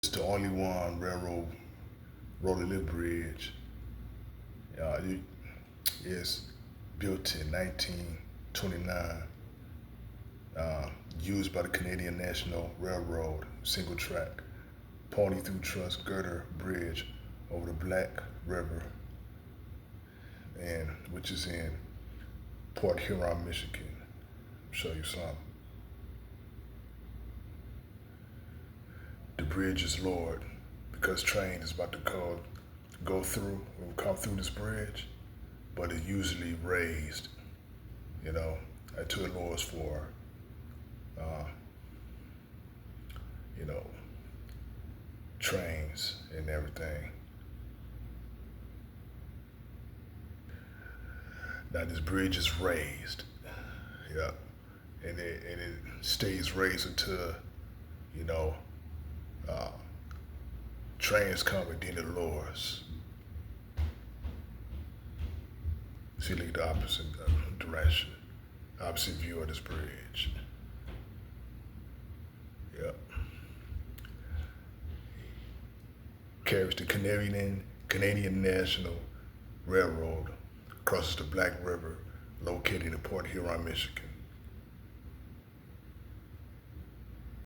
It's the only one railroad roller lift bridge. It is built in 1929, used by the Canadian National Railroad, single track, pony through truss girder bridge over the Black River, and which is in Port Huron, Michigan. I'll show you something. The bridge is lowered because train is about to go through, will come through this bridge, but it's usually raised, you know, to it lowers for, uh, you know, trains and everything. Now this bridge is raised, yeah, and it stays raised until, you know, uh, trains come and then it lowers. See, look at the opposite direction, opposite view of this bridge. Yep. Carries the Canadian National Railroad, crosses the Black River, located in Port Huron, Michigan.